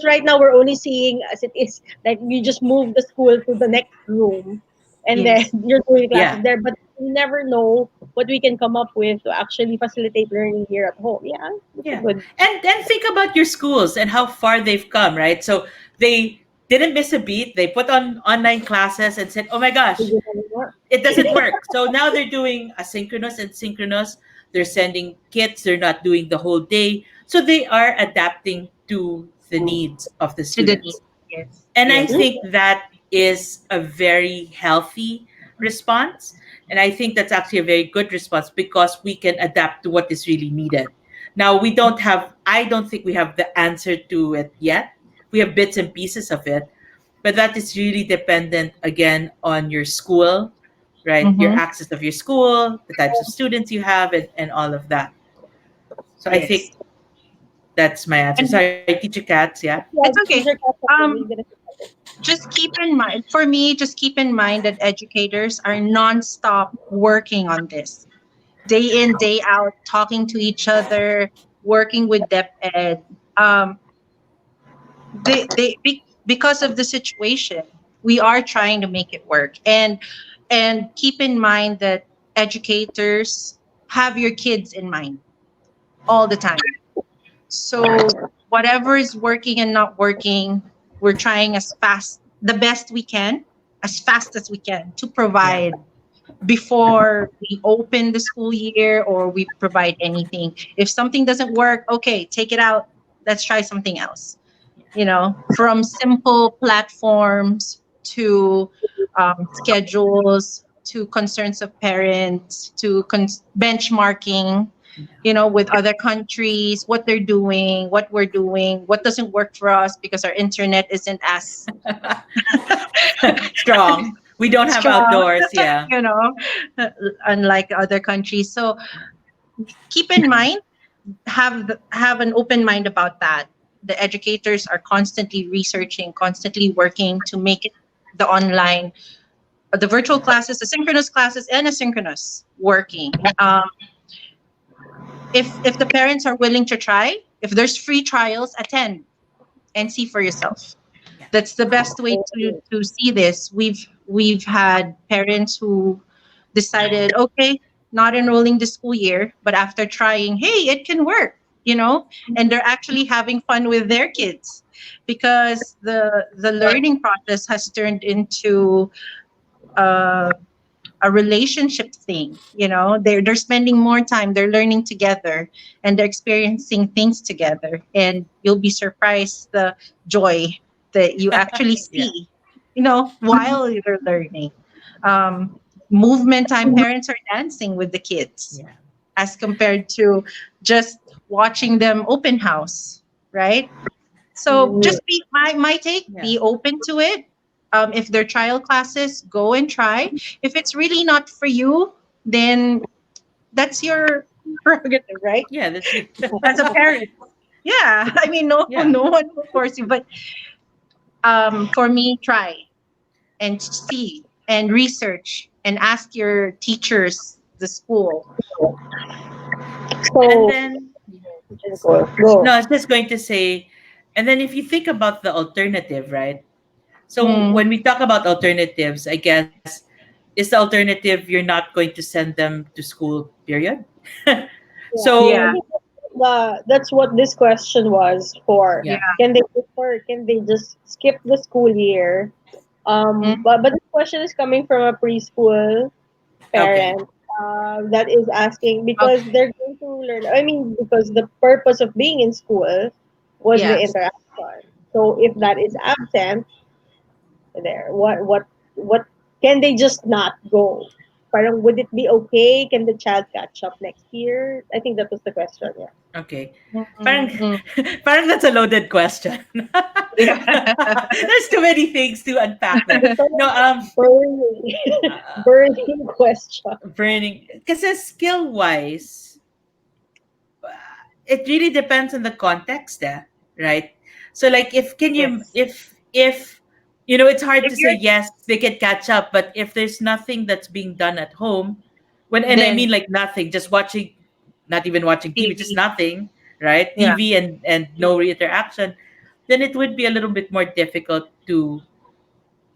right now we're only seeing as it is, like you just move the school to the next room, and then yes. you're doing classes Yeah. there. But you never know what we can come up with to actually facilitate learning here at home. Yeah, that's a Yeah. good. And think about your schools and how far they've come, right? So they didn't miss a beat. They put on online classes and said, "Oh my gosh, it doesn't work." So now they're doing asynchronous and synchronous. They're sending kits. They're not doing the whole day. So they are adapting to the needs of the To the need. students. Yes. And I Yes. think that is a very healthy response. And I think that's actually a very good response because we can adapt to what is really needed. Now, I don't think we have the answer to it yet. We have bits and pieces of it, but that is really dependent again on your school, right? Your Mm-hmm. access of your school, the types of students you have, and all of that. So I Yes. think that's my answer. And Sorry, teacher cats, yeah. Yeah, it's okay. teacher Um, was gonna say. just keep in mind, for me, just keep in mind that educators are nonstop working on this, day in, day out, talking to each other, working with Dep Ed. Because of the situation, we are trying to make it work. And keep in mind that educators have your kids in mind all the time. So whatever is working and not working, we're trying the best we can, as fast as we can, to Yeah. provide before we open the school year or we provide anything. If something doesn't work, okay, take it out. Let's try something else. From simple platforms to schedules to concerns of parents to benchmarking, with other countries, what they're doing, what we're doing, what doesn't work for us because our internet isn't as Strong. We don't have strong, outdoors. Yeah. you know, unlike other countries. So keep in mind, have an open mind about that. The educators are constantly researching, constantly working to make it the online the virtual classes, the synchronous classes, and asynchronous working. If the parents are willing to try, if there's free trials, attend and see for yourself. Yeah. That's the best way to see this. We've had parents who decided, okay, not enrolling this school year, but after trying, hey, it can work, and they're actually having fun with their kids because the learning process has turned into uh, a relationship thing. They're spending more time, they're learning together, and they're experiencing things together, and you'll be surprised the joy that you actually Yeah. see while you're learning. um, Movement time, parents are dancing with the kids Yeah. as compared to just watching them open house, right? So Mm, just be my take, Yeah. be open to it. If they're trial classes, go and try. If it's really not for you, then that's your prerogative, right? Yeah, that's it. As a parent. Yeah. I mean, no Yeah. no one will force you. But for me, try and see and research and ask your teachers, the school. And so, then go. no, I was just going to say, and then if you think about the alternative, right? So Mm, when we talk about alternatives, I guess is the alternative you're not going to send them to school, period. Yeah, So yeah. I think that's what this question was for. yeah, Yeah. Can they defer? Can they just skip the school year? Mm, But this question is coming from a preschool okay, parent that is asking because okay. they're going to learn. I mean, because the purpose of being in school was the Yes. interaction. So if that is absent, there, what can they just not go? Parang, would it be okay? Can the child catch up next year? I think that was the question. Yeah. okay. Parang, Mm, mm. parang that's a loaded question. Yeah. There's too many things to unpack there. It's No, a burning, uh, burning question. burning. Because skill wise, it really depends on the context, right? So like, if can you, Yes. if it's hard If to say you're yes they can catch up, but if there's nothing that's being done at home, and I mean then like nothing, just watching, not even watching TV, just TV. nothing, right? Yeah. TV and no interaction, then it would be a little bit more difficult to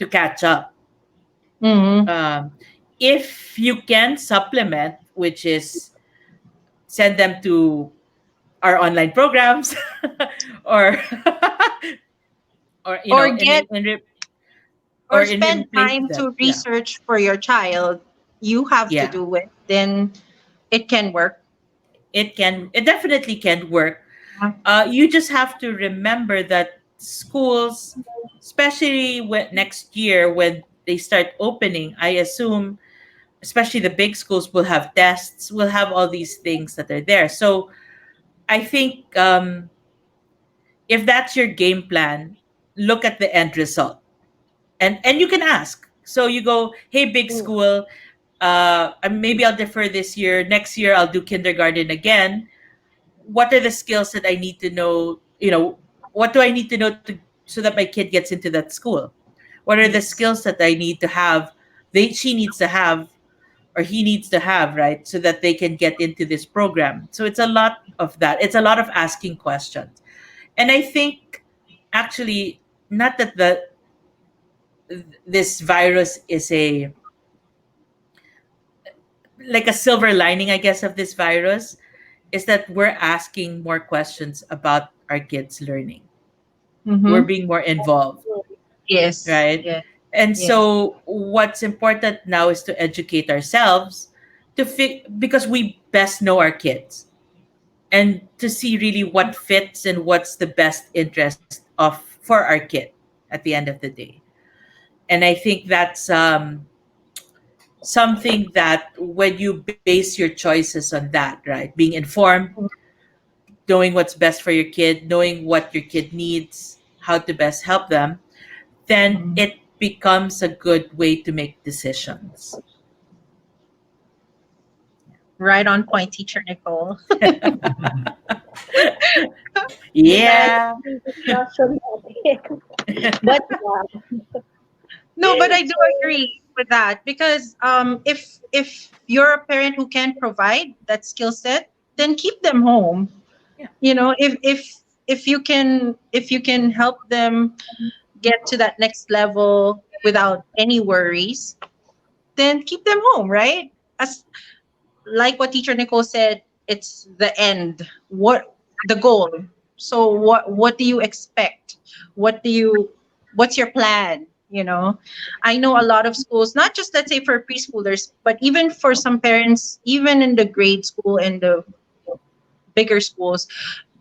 catch up. Mm-hmm. um, if you can supplement, which is send them to our online programs, or or Or in get or or in spend place of time that. to Yeah. research for your child. You have to Yeah, do it. Then it can work. it definitely can work. You just have to remember that schools, especially next year when they start opening, I assume, especially the big schools, will have tests, will have all these things that are there. So I think, if that's your game plan, look at the end result, and you can ask. So you go, hey, big Mm, school, maybe I'll defer this year. Next year I'll do kindergarten again. What are the skills that I need to know? What do I need to know so that my kid gets into that school? What are the Yes. skills that I need to have? She needs to have, or he needs to have, right, so that they can get into this program. So it's a lot of that. It's a lot of asking questions, and I think, actually, not that this virus is a like a silver lining, I guess, of this virus, is that we're asking more questions about our kids learning. We're Mm-hmm. being more involved, Yes. right? Yes. And Yes. so what's important now is to educate ourselves, because we best know our kids, and to see really what fits and what's the best interest of for our kid at the end of the day. And I think that's, something that, when you base your choices on that, right, being informed, knowing what's best for your kid, knowing what your kid needs, how to best help them, then Mhm. it becomes a good way to make decisions. Right on point, teacher Nicole. nice Yeah. discussion topic. But yeah, No, but I do so agree. with that because if you're a parent who can provide that skill set, then keep them home. Yeah. You know, if you can help them get to that next level without any worries, then keep them home, right? As like what teacher Nicole said, it's the end. What the goal? So what do you expect? What do you what's your plan? You know, I know a lot of schools, not just let's say for preschoolers, but even for some parents, even in the grade school and the bigger schools,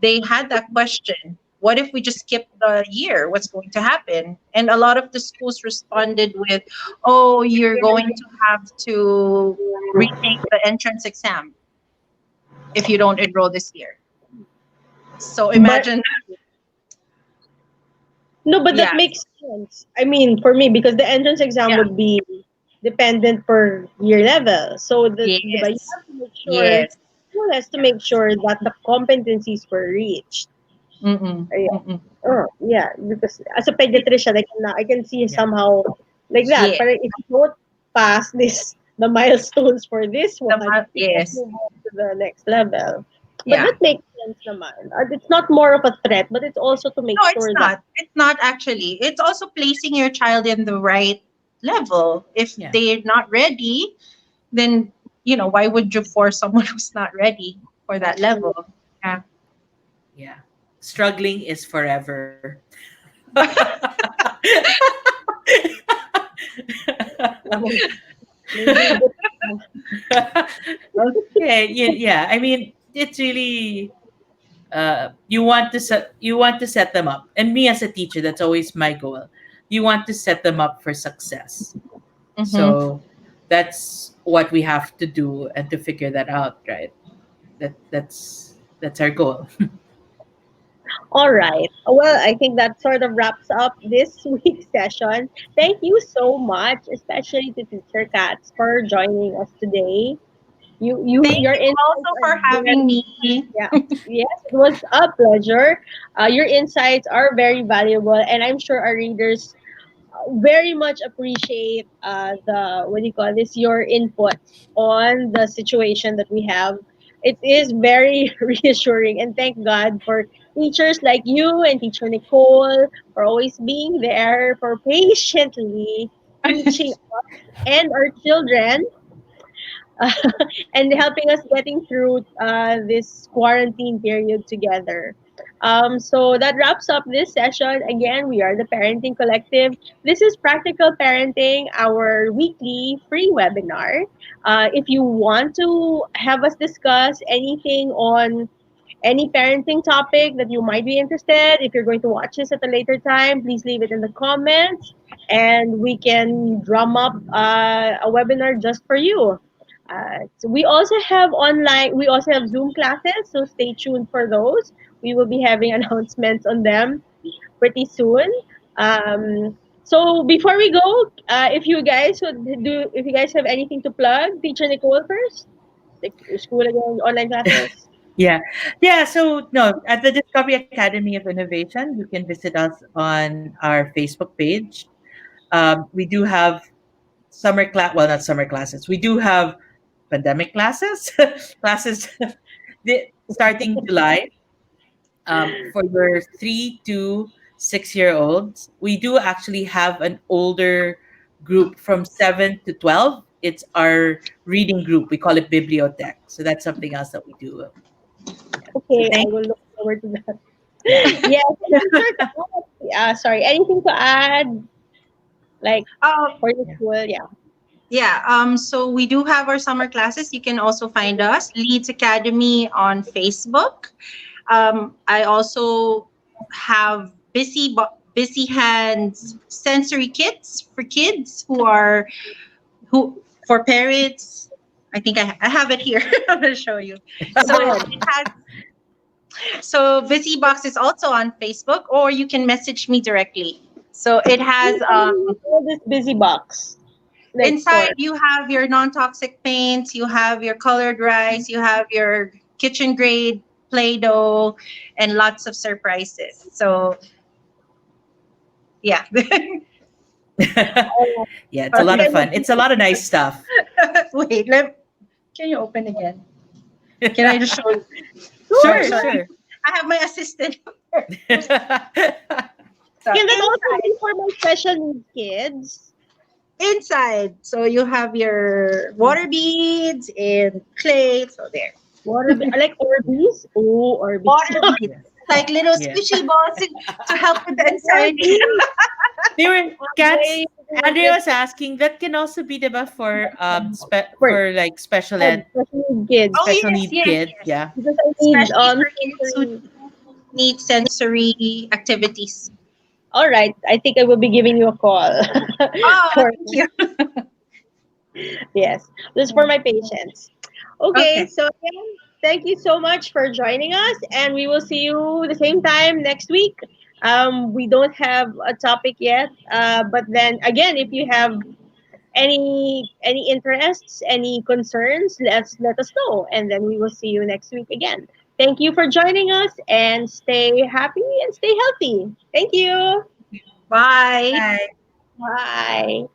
they had that question. What if we just skip the year? What's going to happen? And a lot of the schools responded with, oh, you're going to have to retake the entrance exam if you don't enroll this year. So But imagine, no, but that yeah, makes sense. I mean, for me, because the entrance exam yeah, would be dependent per year level. So but you yes, have to make sure, yes, school has to make sure that the competencies were reached. mm-mm, Yeah. mm-mm. Oh, yeah. Because as a pediatrician, I can see Yeah. somehow like that. Yeah, But if you don't pass the milestones for this one, you can't yes, move on to the next level. But yeah. that makes sense naman. It's not more of a threat, but it's also to make No, it's sure that not. It's not actually. It's also placing your child in the right level. If Yeah. they're not ready, then why would you force someone who's not ready for that level? Yeah. Yeah. Struggling is forever. maybe this, Okay. Yeah. I mean, it's really you want to set them up, and me as a teacher, that's always my goal. You want to set them up for success. Mm-hmm. So that's what we have to do and to figure that out, right? That's our goal. all right. Well, I think that sort of wraps up this week's session. Thank you so much, especially to Teacher Cats for joining us today. Thank Your you insights also are for having very, me. yeah, yes, it was a pleasure. Your insights are very valuable, and I'm sure our readers very much appreciate the what do you call this, your input on the situation that we have. It is very reassuring, and thank God for teachers like you and teacher Nicole for always being there, for patiently teaching us and our children and helping us getting through this quarantine period together. So that wraps up this session. Again, we are the Parenting Collective. This is Practical Parenting, our weekly free webinar. If you want to have us discuss anything on any parenting topic that you might be interested, if you're going to watch this at a later time, please leave it in the comments and we can drum up a webinar just for you. So we also have Zoom classes, so stay tuned for those. We will be having announcements on them pretty soon. So before we go, if you guys have anything to plug, Teacher Nicole first, like your school again, online classes. Yeah. Yeah. So, no, at the Discovery Academy of Innovation, you can visit us on our Facebook page. We do have well, not summer classes. We do have pandemic classes, classes starting July for your 3 to 6 year olds. We do actually have an older group from 7 to 12. It's our reading group. We call it Bibliotech. So that's something else that we do. Yeah. So Okay, I thank will look forward to that. yeah. Yes, and teacher, sorry, anything to add, like Um, for the Yeah. school? Yeah. yeah. So we do have our summer classes. You can also find us Leeds Academy on Facebook. I also have busy hands sensory kits for kids who for parents. I think I have it here. I'm going to show you. Go So ahead. it has so busy box is also on Facebook, or you can message me directly. So it has All this busy box, like inside for. you have your non-toxic paints, you have your colored rice, you have your kitchen grade play-doh, and lots of surprises. So yeah. Alright. Yeah, it's a I think lot Okay. of I will fun. be It's a lot of nice stuff. Wait, can you open again? Can I just show you? Oh, Sure, sure. sorry. sure. I have my assistant. So Can that also inside, be for my special needs kids? inside. So you have your water beads and clay. So there. Like Orbeez? Oh, Orbeez. Water beads. Yes. Like little Yeah. squishy balls to help with the Like anxiety. Orbeez. They were cats. They Andrea like was asking that can also be diba for for for like special needs kids. Oh special yes, need yes, kid. yes. Yeah. Because I need Especially for kids who sensory. need sensory activities. All right, I think I will be giving you a call. Oh, For thank you. yes, this is for my patients. Okay, Okay. so again, thank you so much for joining us, and we will see you the same time next week. We don't have a topic yet, but then again, if you have any interests, any concerns, let us know, and then we will see you next week again. Thank you for joining us, and stay happy and stay healthy. Thank you. Bye. Bye. Bye.